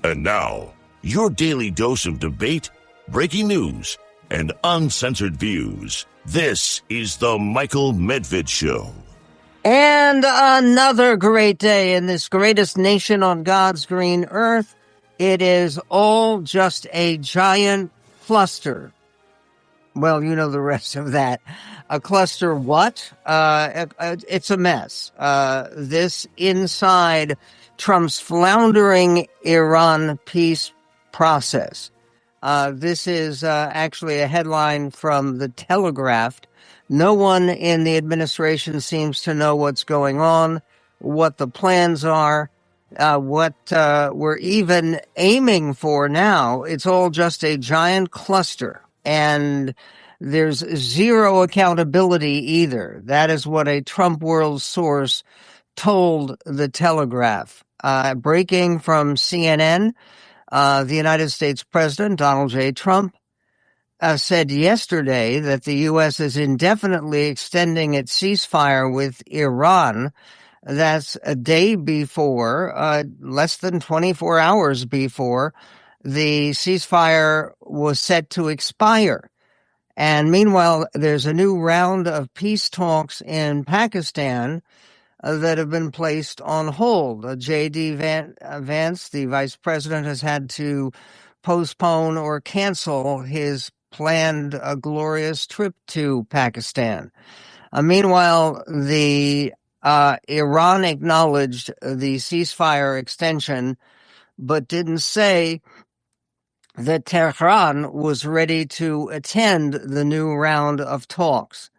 And now, your daily dose of debate, breaking news, and uncensored views. This is the Michael Medved Show. And another great day in this greatest nation on God's green earth. It is all just a giant cluster. Well, you know the rest of that. A cluster what? It's a mess. This inside Trump's floundering Iran peace process. This is actually a headline from The Telegraph. No one in the administration seems to know what's going on, what the plans are, what we're even aiming for now. It's all just a giant cluster, and there's zero accountability either. That is what a Trump world source told The Telegraph. Breaking from CNN, the United States President, Donald J. Trump, said yesterday that the U.S. is indefinitely extending its ceasefire with Iran. That's a day before, less than 24 hours before, the ceasefire was set to expire. And meanwhile, there's a new round of peace talks in Pakistan that have been placed on hold. J.D. Vance, the vice president, has had to postpone or cancel his planned glorious trip to Pakistan. Meanwhile, the Iran acknowledged the ceasefire extension, but didn't say that Tehran was ready to attend the new round of talks.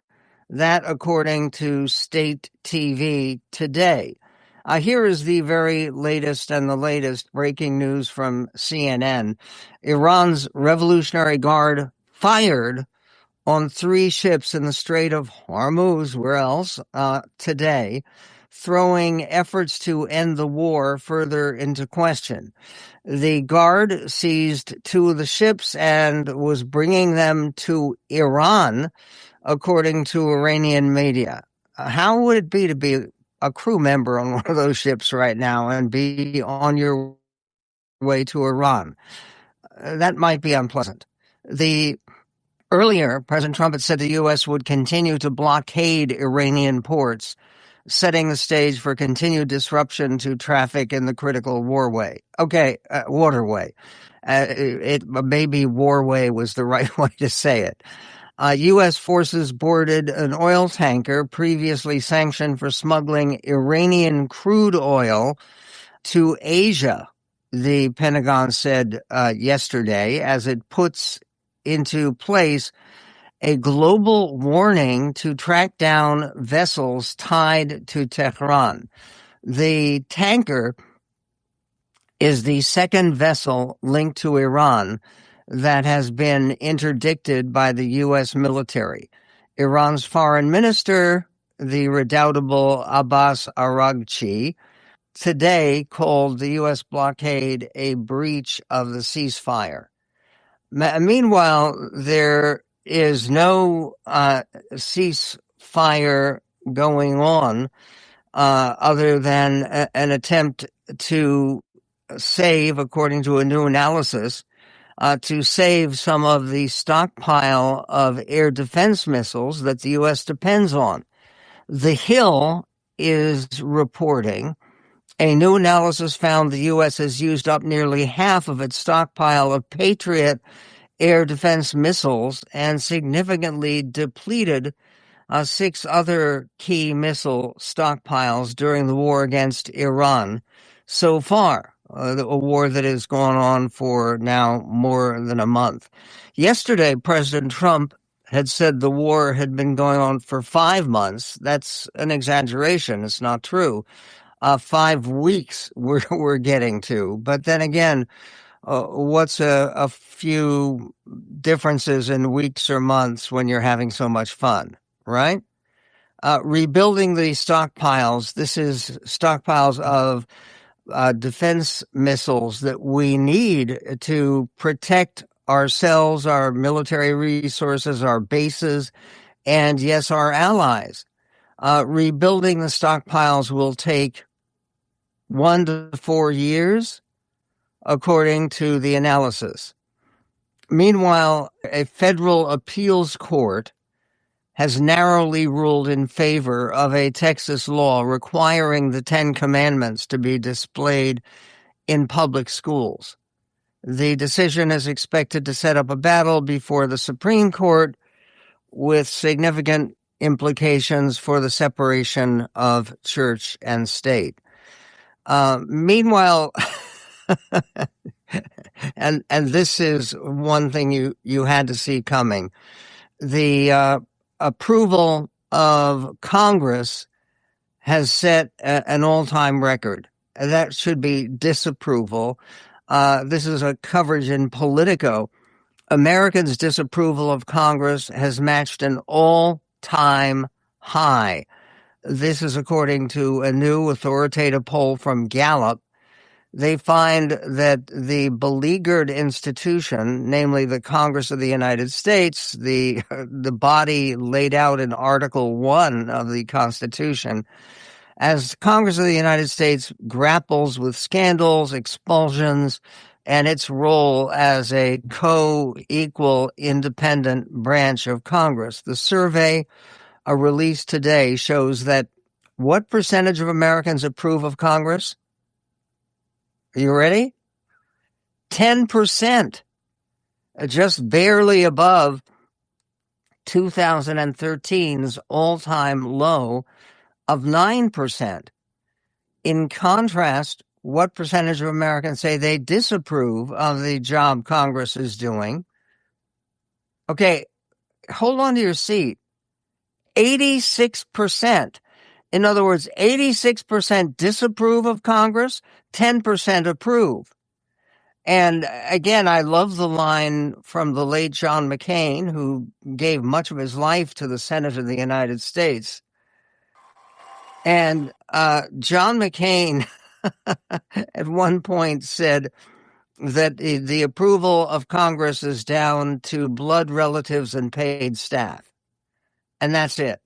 That, according to state TV today. Here is the very latest and the latest breaking news from CNN. Iran's Revolutionary Guard fired on 3 ships in the Strait of Hormuz, where else, today, throwing efforts to end the war further into question. The Guard seized 2 of the ships and was bringing them to Iran, according to Iranian media. How would it be to be a crew member on one of those ships right now and be on your way to Iran? That might be unpleasant. Earlier, President Trump had said the U.S. would continue to blockade Iranian ports, setting the stage for continued disruption to traffic in the critical waterway. Maybe warway was the right way to say it. U.S. forces boarded an oil tanker previously sanctioned for smuggling Iranian crude oil to Asia, the Pentagon said yesterday, as it puts into place a global warning to track down vessels tied to Tehran. The tanker is the second vessel linked to Iran that has been interdicted by the U.S. military. Iran's foreign minister, the redoubtable Abbas Araghchi, today called the U.S. blockade a breach of the ceasefire. Meanwhile, there is no ceasefire going on other than an attempt to save, according to a new analysis, to save some of the stockpile of air defense missiles that the U.S. depends on. The Hill is reporting a new analysis found the U.S. has used up nearly half of its stockpile of Patriot air defense missiles and significantly depleted 6 other key missile stockpiles during the war against Iran so far. A war that has gone on for now more than a month. Yesterday, President Trump had said the war had been going on for 5 months. That's an exaggeration. It's not true. 5 weeks we're getting to. But then again, what's a few differences in weeks or months when you're having so much fun, right? Rebuilding the stockpiles. This is stockpiles of defense missiles that we need to protect ourselves, our military resources, our bases, and yes, our allies. Rebuilding the stockpiles will take 1 to 4 years. according to the analysis. Meanwhile, a federal appeals court has narrowly ruled in favor of a Texas law requiring the Ten Commandments to be displayed in public schools. The decision is expected to set up a battle before the Supreme Court with significant implications for the separation of church and state. Meanwhile, and this is one thing you had to see coming. The approval of Congress has set an all-time record. That should be disapproval. This is a coverage in Politico. Americans' disapproval of Congress has matched an all-time high. This is according to a new authoritative poll from Gallup. They find that the beleaguered institution, namely the Congress of the United States, the body laid out in Article 1 of the Constitution, as Congress of the United States grapples with scandals, expulsions, and its role as a co-equal independent branch of Congress. The survey released today shows that what percentage of Americans approve of Congress? Are you ready? 10%, just barely above 2013's all-time low of 9%. In contrast, what percentage of Americans say they disapprove of the job Congress is doing? Okay, hold on to your seat. 86%. In other words, 86% disapprove of Congress, 10% approve. And again, I love the line from the late John McCain, who gave much of his life to the Senate of the United States. And John McCain at one point said that the approval of Congress is down to blood relatives and paid staff. And that's it.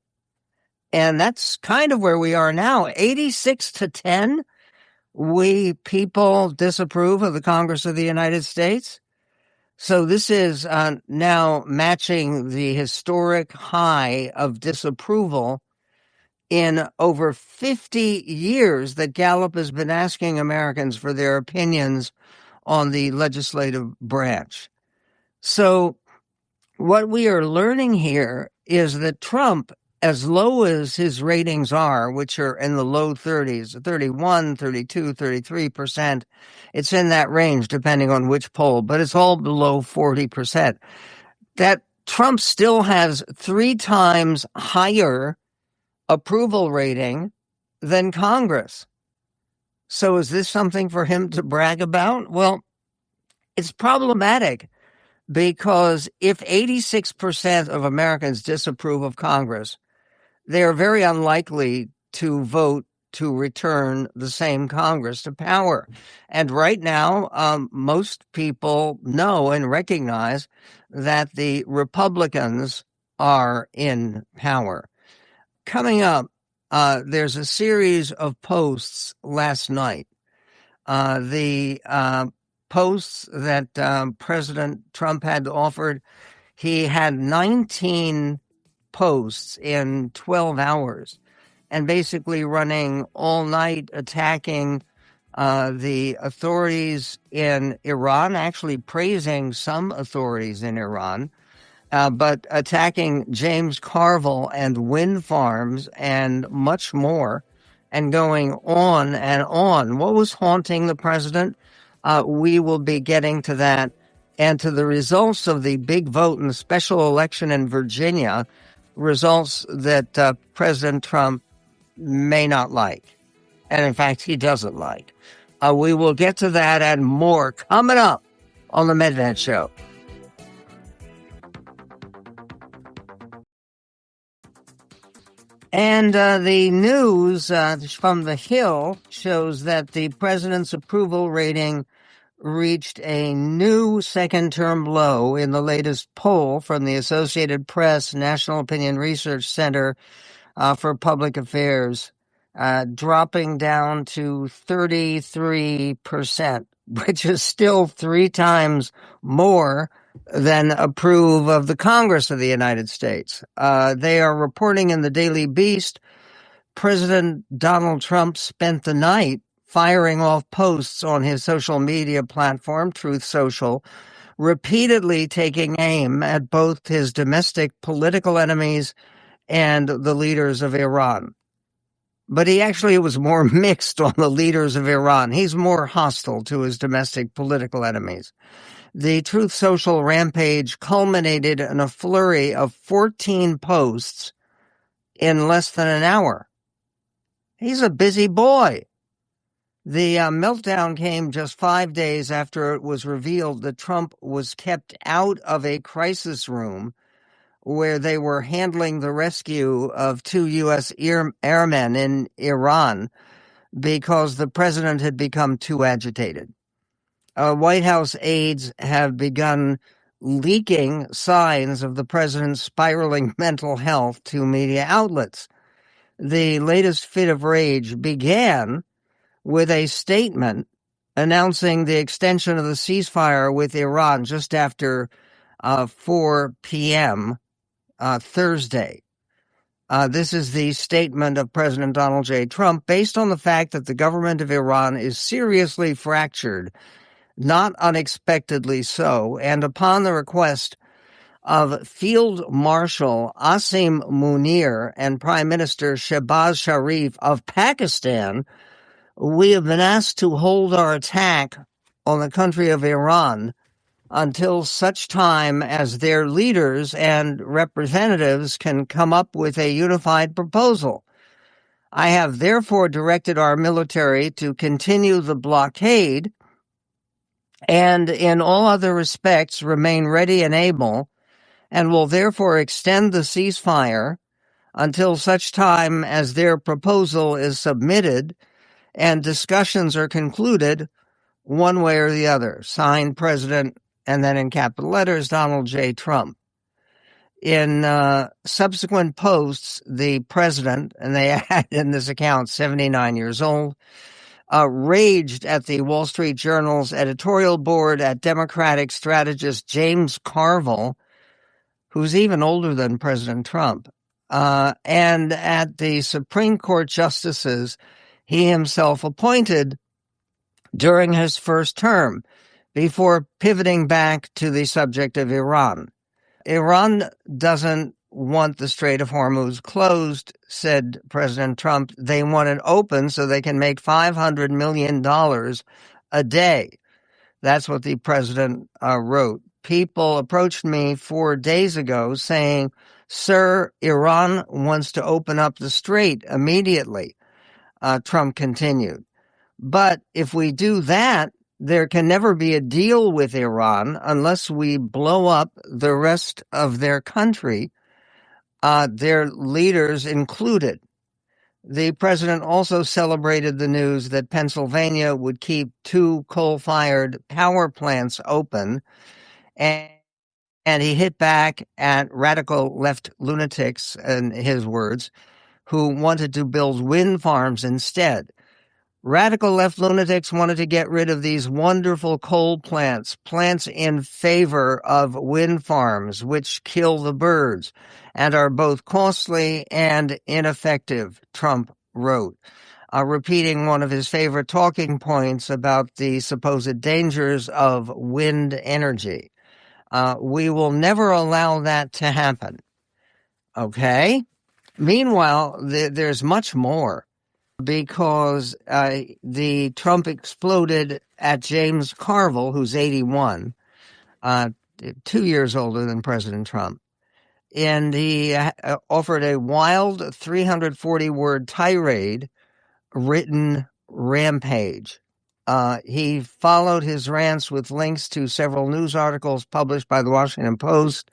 And that's kind of where we are now. 86-10, we people disapprove of the Congress of the United States. So this is now matching the historic high of disapproval in over 50 years that Gallup has been asking Americans for their opinions on the legislative branch. So what we are learning here is that Trump, as low as his ratings are, which are in the low 30s, 31, 32, 33%, it's in that range depending on which poll, but it's all below 40%, that Trump still has 3 times higher approval rating than Congress. So is this something for him to brag about? Well, it's problematic because if 86% of Americans disapprove of Congress, they are very unlikely to vote to return the same Congress to power. And right now, most people know and recognize that the Republicans are in power. Coming up, there's a series of posts last night. The posts that President Trump had offered, he had 19 posts in 12 hours and basically running all night, attacking the authorities in Iran, actually praising some authorities in Iran, but attacking James Carville and wind farms and much more, and going on and on. What was haunting the president? We will be getting to that and to the results of the big vote in the special election in Virginia, results that President Trump may not like. And in fact, he doesn't like. We will get to that and more coming up on the Medved Show. And the news from the Hill shows that the president's approval rating reached a new second-term low in the latest poll from the Associated Press National Opinion Research Center for Public Affairs. dropping down to 33%, which is still 3 times more than approve of the Congress of the United States. They are reporting in the Daily Beast, President Donald Trump spent the night firing off posts on his social media platform, Truth Social, repeatedly taking aim at both his domestic political enemies and the leaders of Iran. But he actually was more mixed on the leaders of Iran. He's more hostile to his domestic political enemies. The Truth Social rampage culminated in a flurry of 14 posts in less than an hour. He's a busy boy. The meltdown came just 5 days after it was revealed that Trump was kept out of a crisis room where they were handling the rescue of 2 U.S. airmen in Iran because the president had become too agitated. White House aides have begun leaking signs of the president's spiraling mental health to media outlets. The latest fit of rage began with a statement announcing the extension of the ceasefire with Iran just after 4 p.m. Thursday. This is the statement of President Donald J. Trump based on the fact that the government of Iran is seriously fractured, not unexpectedly so, and upon the request of Field Marshal Asim Munir and Prime Minister Shehbaz Sharif of Pakistan, we have been asked to hold our attack on the country of Iran until such time as their leaders and representatives can come up with a unified proposal. I have therefore directed our military to continue the blockade and in all other respects remain ready and able, and will therefore extend the ceasefire until such time as their proposal is submitted and discussions are concluded one way or the other. Signed, President, and then in capital letters, Donald J. Trump. In subsequent posts, the president, and they had in this account 79 years old, raged at the Wall Street Journal's editorial board, at Democratic strategist James Carville, who's even older than President Trump, and at the Supreme Court justices he himself appointed during his first term, before pivoting back to the subject of Iran. Iran doesn't want the Strait of Hormuz closed, said President Trump. They want it open so they can make $500 million a day. That's what the president wrote. People approached me 4 days ago saying, "Sir, Iran wants to open up the strait immediately," Trump continued. "But if we do that, there can never be a deal with Iran unless we blow up the rest of their country, their leaders included." The president also celebrated the news that Pennsylvania would keep 2 coal-fired power plants open, and he hit back at radical left lunatics, in his words, who wanted to build wind farms instead. Radical left lunatics wanted to get rid of these wonderful coal plants in favor of wind farms, which kill the birds and are both costly and ineffective, Trump wrote, repeating one of his favorite talking points about the supposed dangers of wind energy. We will never allow that to happen. Okay? Meanwhile, there's much more, because the Trump exploded at James Carville, who's 81, 2 years older than President Trump. And he offered a wild 340-word tirade, written rampage. He followed his rants with links to several news articles published by the Washington Post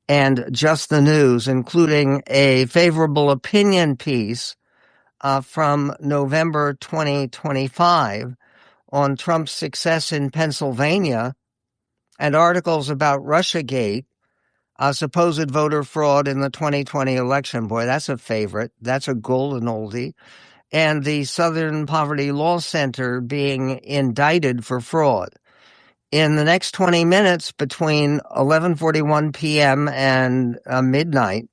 and Just the News, including a favorable opinion piece from November 2025 on Trump's success in Pennsylvania, and articles about Russiagate, supposed voter fraud in the 2020 election. Boy, that's a favorite. That's a golden oldie. and the Southern Poverty Law Center being indicted for fraud. In the next 20 minutes, between 11:41 p.m. and midnight,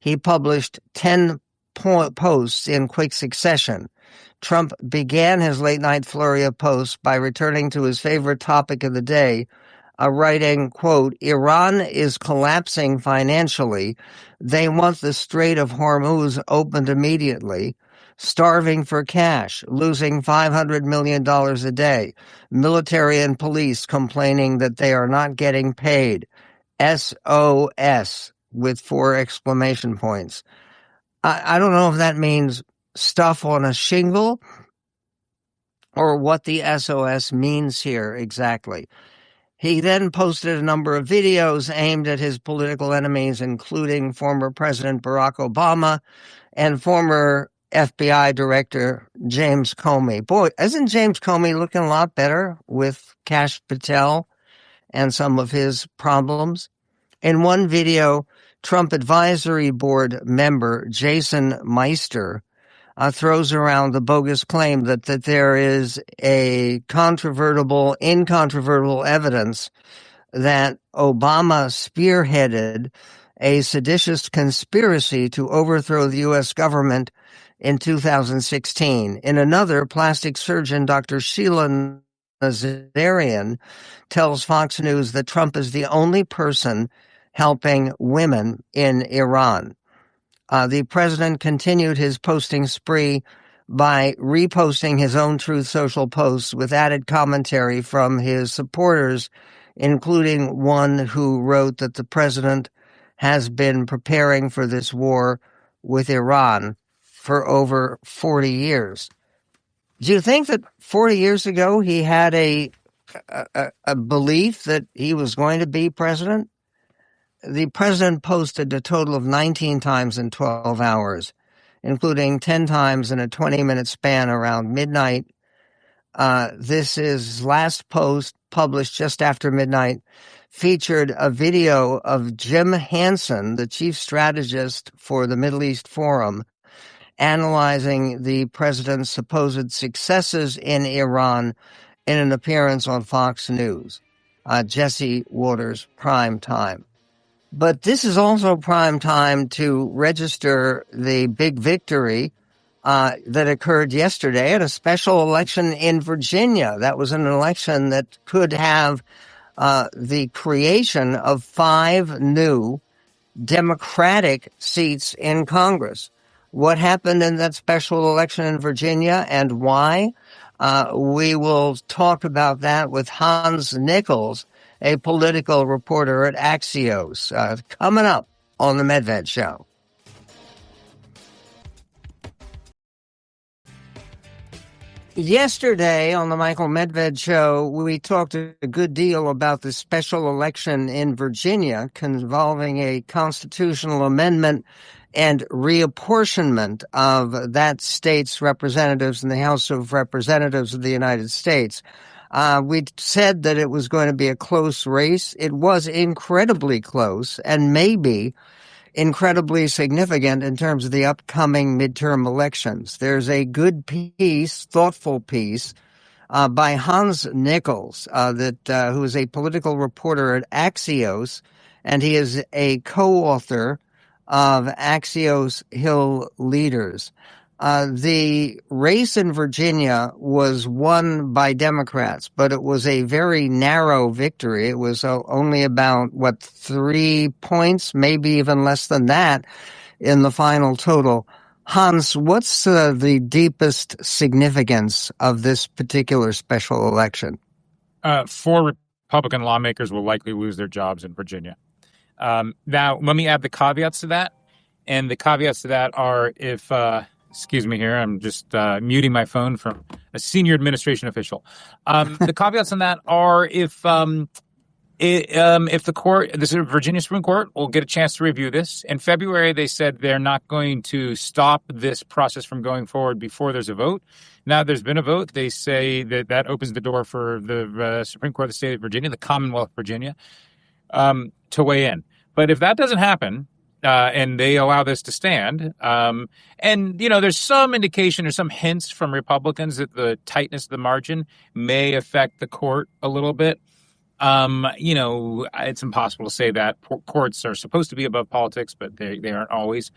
he published 10 posts in quick succession. Trump began his late-night flurry of posts by returning to his favorite topic of the day, writing, quote, "Iran is collapsing financially. They want the Strait of Hormuz opened immediately. Starving for cash, losing $500 million a day. Military and police complaining that they are not getting paid. SOS," with 4 exclamation points. I don't know if that means stuff on a shingle or what the SOS means here exactly. He then posted a number of videos aimed at his political enemies, including former President Barack Obama and former FBI Director James Comey. Boy, isn't James Comey looking a lot better with Kash Patel and some of his problems? In one video, Trump Advisory Board member Jason Meister throws around the bogus claim that there is a incontrovertible evidence that Obama spearheaded a seditious conspiracy to overthrow the U.S. government in 2016. In another, plastic surgeon Dr. Sheila Nazarian tells Fox News that Trump is the only person helping women in Iran. The president continued his posting spree by reposting his own Truth Social posts with added commentary from his supporters, including one who wrote that the president has been preparing for this war with Iran for over 40 years. Do you think that 40 years ago he had a belief that he was going to be president? The president posted a total of 19 times in 12 hours, including 10 times in a 20-minute span around midnight. This is his last post, published just after midnight, featured a video of Jim Hansen, the chief strategist for the Middle East Forum, analyzing the president's supposed successes in Iran in an appearance on Fox News, Jesse Waters' prime time. But this is also prime time to register the big victory that occurred yesterday at a special election in Virginia. That was an election that could have the creation of 5 new Democratic seats in Congress. What happened in that special election in Virginia and why? We will talk about that with Hans Nichols, a political reporter at Axios, coming up on the Medved Show. Yesterday on the Michael Medved Show, we talked a good deal about the special election in Virginia involving a constitutional amendment and reapportionment of that state's representatives in the House of Representatives of the United States. We said that it was going to be a close race. It was incredibly close and maybe incredibly significant in terms of the upcoming midterm elections. There's a good piece, thoughtful piece, by Hans Nichols, who is a political reporter at Axios, and he is a co-author of Axios Hill Leaders. The race in Virginia was won by Democrats, but it was a very narrow victory. It was only about, 3 points, maybe even less than that in the final total. Hans, what's the deepest significance of this particular special election? 4 Republican lawmakers will likely lose their jobs in Virginia. Now, let me add the caveats to that. And the caveats to that are if... excuse me here, I'm just muting my phone from a senior administration official. The caveats on that are if the court, the Virginia Supreme Court, will get a chance to review this. In February, they said they're not going to stop this process from going forward before there's a vote. Now there's been a vote. They say that opens the door for the Supreme Court of the state of Virginia, the Commonwealth of Virginia, to weigh in. But if that doesn't happen, and they allow this to stand. And, there's some indication or some hints from Republicans that the tightness of the margin may affect the court a little bit. It's impossible to say that. Courts are supposed to be above politics, but they aren't always.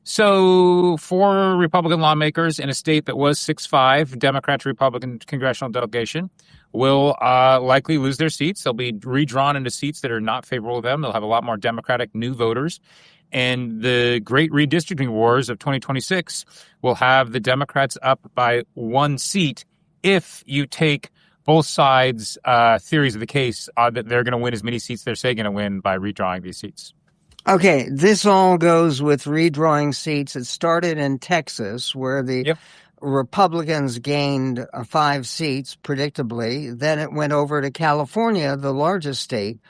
So 4 Republican lawmakers in a state that was 6-5, Democrat to Republican congressional delegation, will likely lose their seats. They'll be redrawn into seats that are not favorable to them. They'll have a lot more Democratic new voters. And the great redistricting wars of 2026 will have the Democrats up by 1 seat if you take both sides' theories of the case that they're going to win as many seats they're saying going to win by redrawing these seats. Okay, this all goes with redrawing seats. It started in Texas, where the Republicans gained 5 seats, predictably. Then it went over to California, the largest state,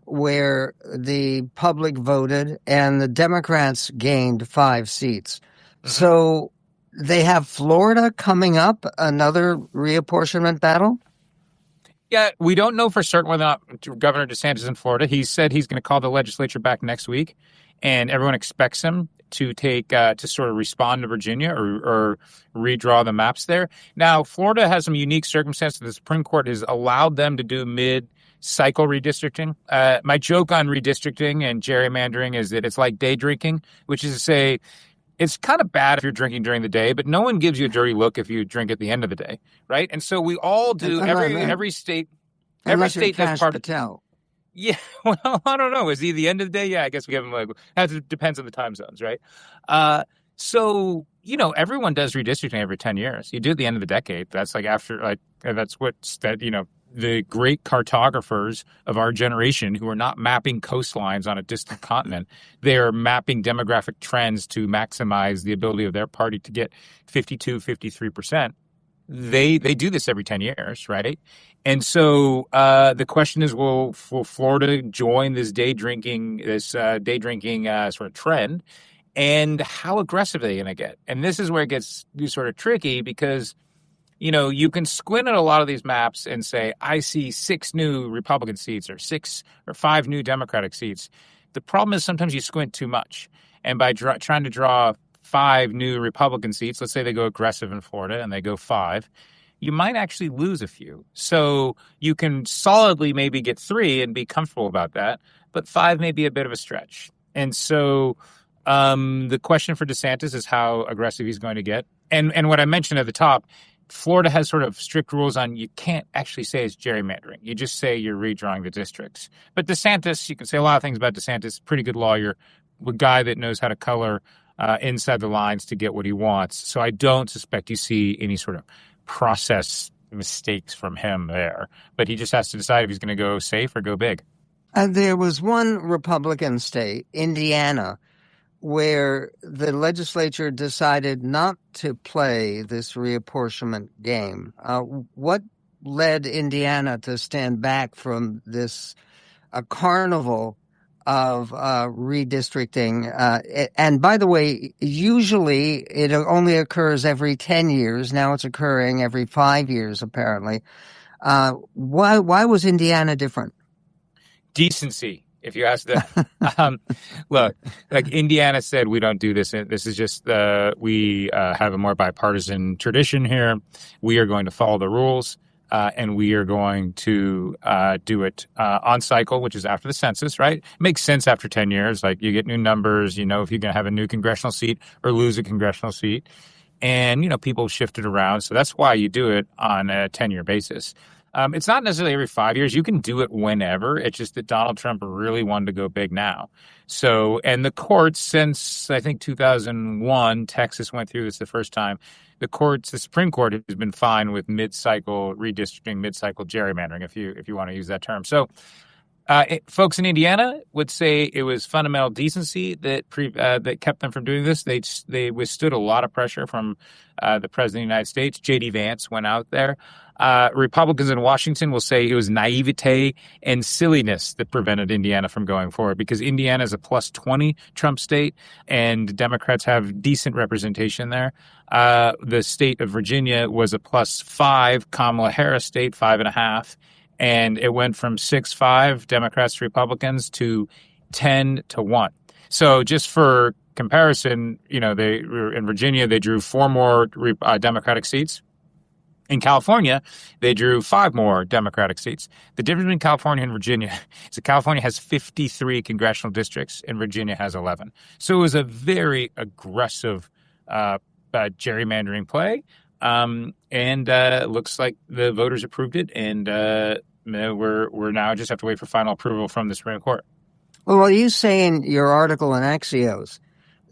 where the public voted, and the Democrats gained 5 seats. Mm-hmm. So they have Florida coming up, another reapportionment battle? Yeah, we don't know for certain whether or not Governor DeSantis in Florida. He said he's going to call the legislature back next week, and everyone expects him to to sort of respond to Virginia or redraw the maps there. Now, Florida has some unique circumstances. The Supreme Court has allowed them to do mid-cycle redistricting. My joke on redistricting and gerrymandering is that it's like day drinking, which is to say, it's kind of bad if you're drinking during the day, but no one gives you a dirty look if you drink at the end of the day, right? And so we all do. Every state does part of it. Yeah, well, I don't know. Is he the end of the day? Yeah, I guess we have him. It depends on the time zones, right? So everyone does redistricting every 10 years. You do at the end of the decade. That's that's what's that. The great cartographers of our generation who are not mapping coastlines on a distant continent, they are mapping demographic trends to maximize the ability of their party to get 52, 53%. They do this every 10 years, right? And so the question is, will Florida join this day drinking sort of trend? And how aggressive are they going to get? And this is where it gets sort of tricky because you can squint at a lot of these maps and say, I see 6 new Republican seats or 6 or 5 new Democratic seats. The problem is sometimes you squint too much. And by trying to draw 5 new Republican seats, let's say they go aggressive in Florida and they go 5, you might actually lose a few. So you can solidly maybe get 3 and be comfortable about that, but 5 may be a bit of a stretch. And so the question for DeSantis is how aggressive he's going to get. And what I mentioned at the top, Florida has sort of strict rules on you can't actually say it's gerrymandering. You just say you're redrawing the districts. But DeSantis, you can say a lot of things about DeSantis, pretty good lawyer, a guy that knows how to color inside the lines to get what he wants. So I don't suspect you see any sort of process mistakes from him there. But he just has to decide if he's going to go safe or go big. There was one Republican state, Indiana, where the legislature decided not to play this reapportionment game. What led Indiana to stand back from this carnival of redistricting? And by the way, usually it only occurs every 10 years. Now it's occurring every 5 years, apparently. Why was Indiana different? Decency. If you ask them, look, like Indiana said, we don't do this. This is just we have a more bipartisan tradition here. We are going to follow the rules, and we are going to do it on cycle, which is after the census, right? It makes sense after 10 years. Like you get new numbers, if you're going to have a new congressional seat or lose a congressional seat. And, people shift it around. So that's why you do it on a 10-year basis. It's not necessarily every 5 years. You can do it whenever. It's just that Donald Trump really wanted to go big now. So, and the courts, since I think 2001, Texas went through this the first time. The Supreme Court has been fine with mid-cycle redistricting, mid-cycle gerrymandering, if you want to use that term. So, folks in Indiana would say it was fundamental decency that kept them from doing this. They withstood a lot of pressure from the President of the United States. J.D. Vance went out there. Republicans in Washington will say it was naivete and silliness that prevented Indiana from going forward because Indiana is a plus 20 Trump state and Democrats have decent representation there. The state of Virginia was a plus 5 Kamala Harris state, 5.5. And it went from 6-5 Democrats to Republicans to 10-1. So just for comparison, they were in Virginia, they drew 4 more Democratic seats. In California, they drew 5 more Democratic seats. The difference between California and Virginia is that California has 53 congressional districts and Virginia has 11. So it was a very aggressive gerrymandering play. And it looks like the voters approved it. And we're now just have to wait for final approval from the Supreme Court. Well, you say in your article in Axios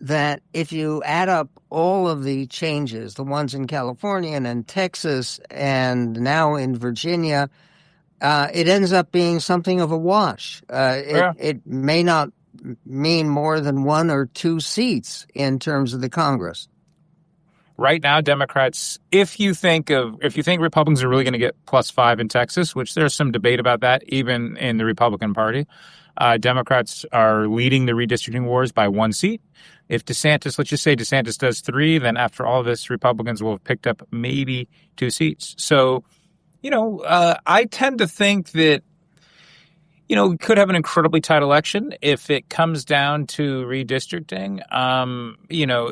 that if you add up all of the changes, the ones in California and in Texas and now in Virginia, it ends up being something of a wash. It may not mean more than 1 or 2 seats in terms of the Congress. Right now, Democrats, if you think Republicans are really going to get +5 in Texas, which there's some debate about that, even in the Republican Party, Democrats are leading the redistricting wars by 1 seat. If let's just say DeSantis does 3, then after all this, Republicans will have picked up maybe 2 seats. So, I tend to think that, we could have an incredibly tight election if it comes down to redistricting.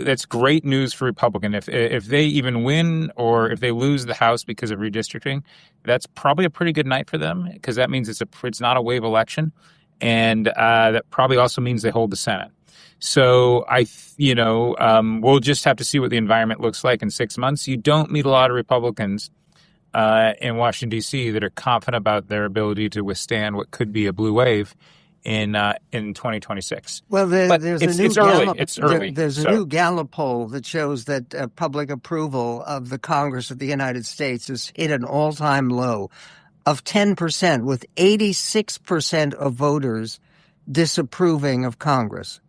That's great news for Republican. If they even win or if they lose the House because of redistricting, that's probably a pretty good night for them because that means it's not a wave election. And that probably also means they hold the Senate. So we'll just have to see what the environment looks like in 6 months. You don't meet a lot of Republicans in Washington, D.C. that are confident about their ability to withstand what could be a blue wave in 2026. Well, it's early. There's a new Gallup poll that shows that public approval of the Congress of the United States has hit an all-time low of 10%, with 86% of voters disapproving of Congress.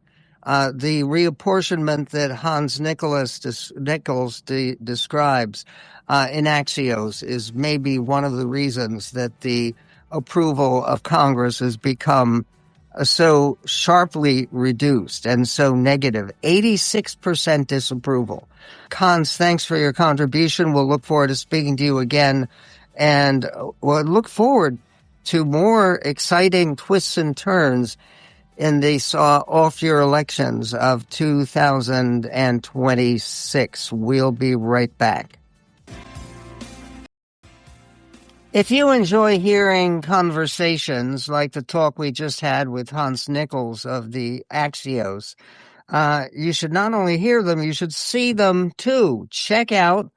The reapportionment that Hans Nichols describes in Axios is maybe one of the reasons that the approval of Congress has become so sharply reduced and so negative. 86% disapproval. Hans, thanks for your contribution. We'll look forward to speaking to you again. And we'll look forward to more exciting twists and turns in these off-year elections of 2026. We'll be right back. If you enjoy hearing conversations like the talk we just had with Hans Nichols of the Axios, you should not only hear them, you should see them too. Check out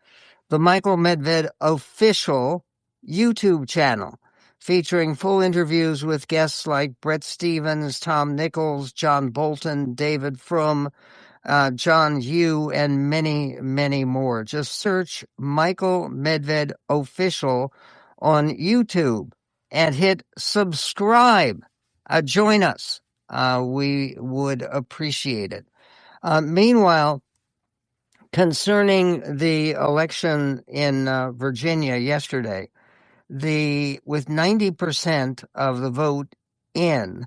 the Michael Medved official YouTube channel, featuring full interviews with guests like Bret Stephens, Tom Nichols, John Bolton, David Frum, John Yoo, and many, many more. Just search Michael Medved Official on YouTube and hit subscribe. Join us. We would appreciate it. Meanwhile, concerning the election in Virginia yesterday, with 90% of the vote in,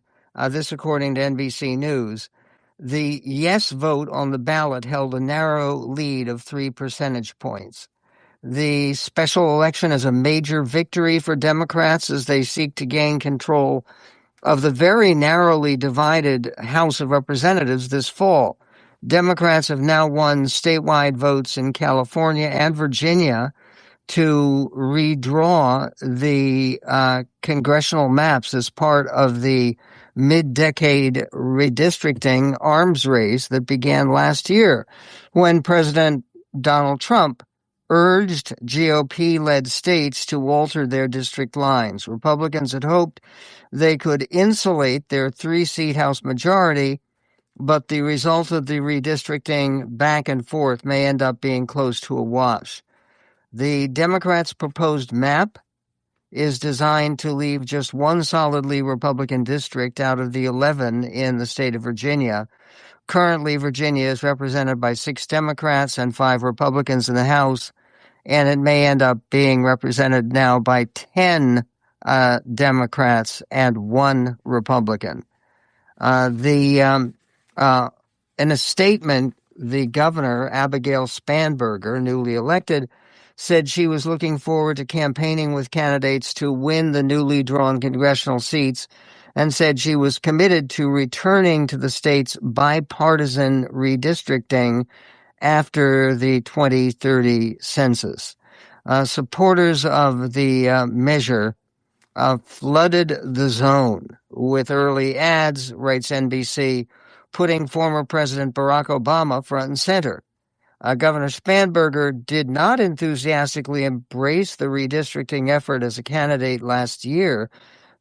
this according to NBC News, the yes vote on the ballot held a narrow lead of 3 percentage points. The special election is a major victory for Democrats as they seek to gain control of the very narrowly divided House of Representatives this fall. Democrats have now won statewide votes in California and Virginia to redraw the congressional maps as part of the mid-decade redistricting arms race that began last year when President Donald Trump urged GOP-led states to alter their district lines. Republicans had hoped they could insulate their 3-seat House majority, but the result of the redistricting back and forth may end up being close to a wash. The Democrats' proposed map is designed to leave just one solidly Republican district out of the 11 in the state of Virginia. Currently, Virginia is represented by 6 Democrats and 5 Republicans in the House, and it may end up being represented now by 10 Democrats and 1 Republican. In a statement, the governor, Abigail Spanberger, newly elected, said she was looking forward to campaigning with candidates to win the newly drawn congressional seats and said she was committed to returning to the state's bipartisan redistricting after the 2030 census. Supporters of the measure flooded the zone with early ads, writes NBC, putting former President Barack Obama front and center. Governor Spanberger did not enthusiastically embrace the redistricting effort as a candidate last year,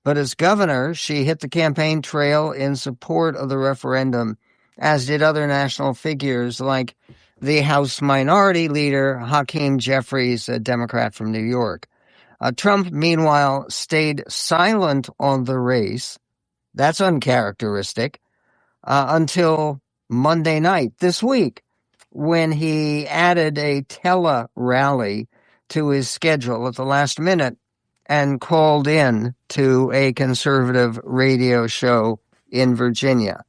but as governor, she hit the campaign trail in support of the referendum, as did other national figures like the House Minority Leader Hakeem Jeffries, a Democrat from New York. Trump, meanwhile, stayed silent on the race. That's uncharacteristic. Until Monday night this week, when he added a tele-rally to his schedule at the last minute and called in to a conservative radio show in Virginia.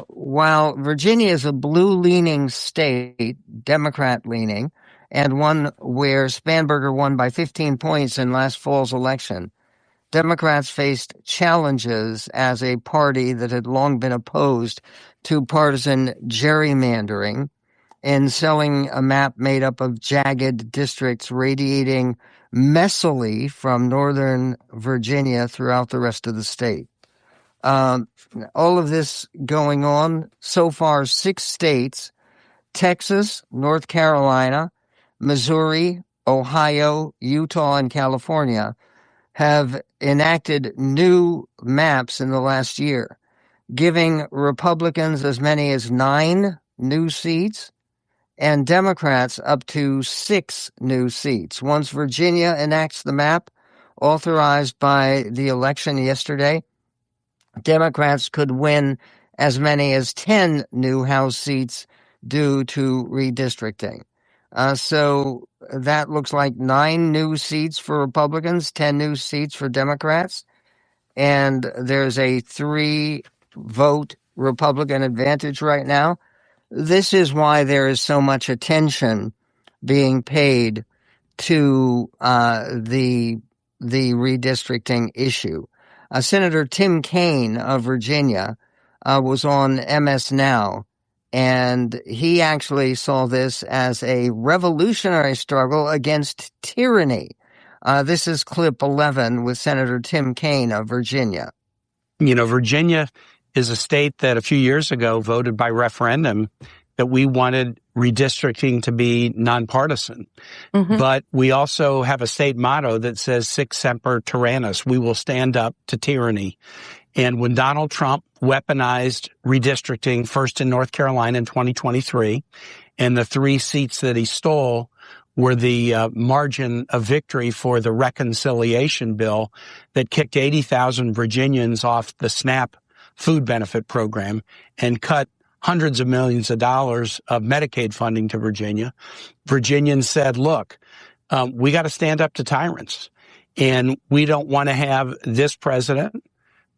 While Virginia is a blue-leaning state, Democrat-leaning, and one where Spanberger won by 15 points in last fall's election, Democrats faced challenges as a party that had long been opposed to partisan gerrymandering in selling a map made up of jagged districts radiating messily from northern Virginia throughout the rest of the state. All of this going on, so far 6 states, Texas, North Carolina, Missouri, Ohio, Utah, and California, have enacted new maps in the last year, giving Republicans as many as 9 new seats and Democrats up to 6 new seats. Once Virginia enacts the map authorized by the election yesterday, Democrats could win as many as 10 new House seats due to redistricting. So that looks like 9 new seats for Republicans, 10 new seats for Democrats, and there's a 3-vote Republican advantage right now. This is why there is so much attention being paid to the redistricting issue. Senator Tim Kaine of Virginia was on MS Now, and he actually saw this as a revolutionary struggle against tyranny. This is clip 11 with Senator Tim Kaine of Virginia. You know, Virginia is a state that a few years ago voted by referendum that we wanted redistricting to be nonpartisan. Mm-hmm. But we also have a state motto that says sic semper tyrannis, we will stand up to tyranny. And when Donald Trump weaponized redistricting, first in North Carolina in 2023, and the 3 seats that he stole were the margin of victory for the reconciliation bill that kicked 80,000 Virginians off the SNAP food benefit program and cut hundreds of millions of dollars of Medicaid funding to Virginia. Virginians said, look, we got to stand up to tyrants, and we don't want to have this president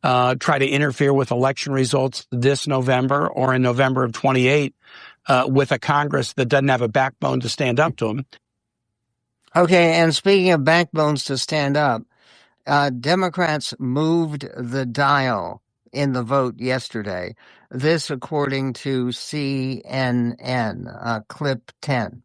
try to interfere with election results this November or in November of 28 with a Congress that doesn't have a backbone to stand up to him. Okay, and speaking of backbones to stand up, Democrats moved the dial in the vote yesterday. This according to CNN, clip 10.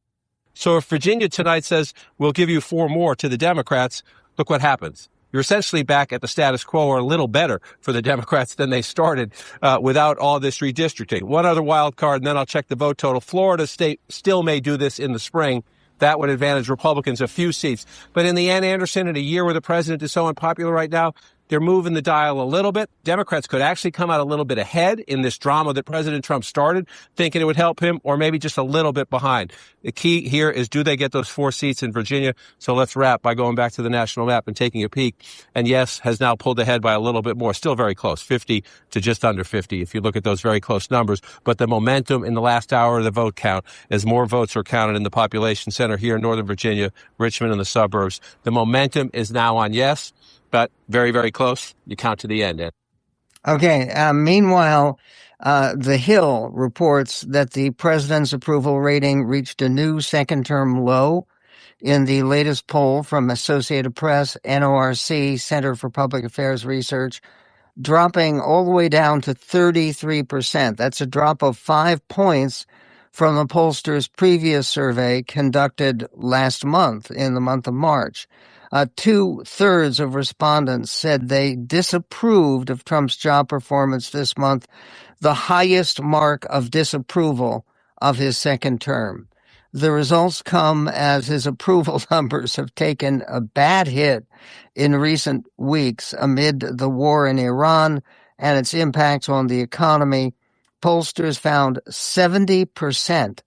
So if Virginia tonight says, we'll give you 4 more to the Democrats, look what happens. You're essentially back at the status quo, or a little better for the Democrats than they started without all this redistricting. One other wild card, and then I'll check the vote total. Florida State still may do this in the spring. That would advantage Republicans a few seats. But in the end, Anderson, in a year where the president is so unpopular right now, they're moving the dial a little bit. Democrats could actually come out a little bit ahead in this drama that President Trump started, thinking it would help him, or maybe just a little bit behind. The key here is, do they get those 4 seats in Virginia? So let's wrap by going back to the national map and taking a peek. And yes, has now pulled ahead by a little bit more. Still very close, 50 to just under 50, if you look at those very close numbers. But the momentum in the last hour of the vote count, as more votes are counted in the population center here in Northern Virginia, Richmond and the suburbs, the momentum is now on yes, but very, very close. You count to the end, Ed. Okay. Meanwhile, The Hill reports that the president's approval rating reached a new second-term low in the latest poll from Associated Press, NORC, Center for Public Affairs Research. dropping all the way down to 33%. That's a drop of 5 points from the pollster's previous survey conducted last month, in the month of March. 2/3 of respondents said they disapproved of Trump's job performance this month, the highest mark of disapproval of his second term. The results come as his approval numbers have taken a bad hit in recent weeks amid the war in Iran and its impact on the economy. Pollsters found 70%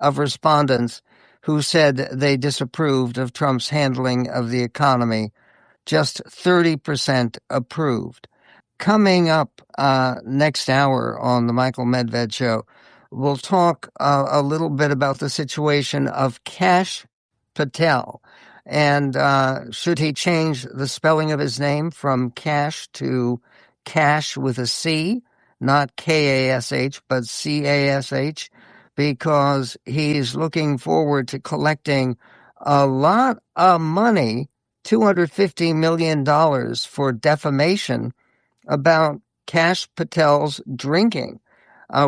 of respondents who said they disapproved of Trump's handling of the economy. Just 30% approved. Coming up next hour on the Michael Medved Show, we'll talk a little bit about the situation of Kash Patel. And should he change the spelling of his name from Cash to Cash with a C, not Kash, but Cash, because he's looking forward to collecting a lot of money, $250 million, for defamation about Kash Patel's drinking.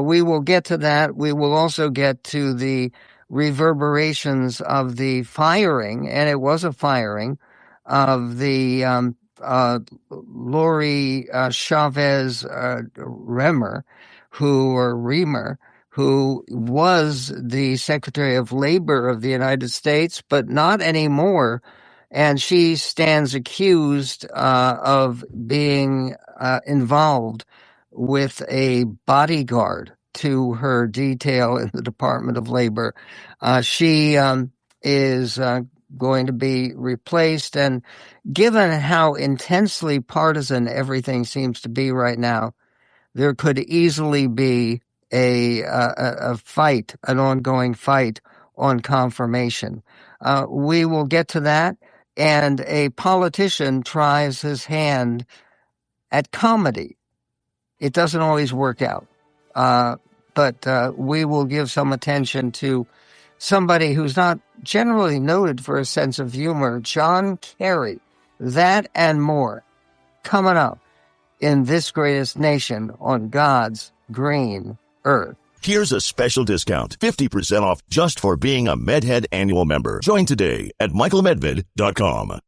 We will get to that. We will also get to the reverberations of the firing, and it was a firing, of the Lori Chavez Remer, who was the Secretary of Labor of the United States, but not anymore. And she stands accused of being involved with a bodyguard to her detail in the Department of Labor. She is going to be replaced. And given how intensely partisan everything seems to be right now, there could easily be a fight, an ongoing fight on confirmation. We will get to that. And a politician tries his hand at comedy. It doesn't always work out. But we will give some attention to somebody who's not generally noted for a sense of humor, John Kerry. That and more coming up in This Greatest Nation on God's Green Earth. Here's a special discount, 50% off just for being a MedHead annual member. Join today at michaelmedved.com.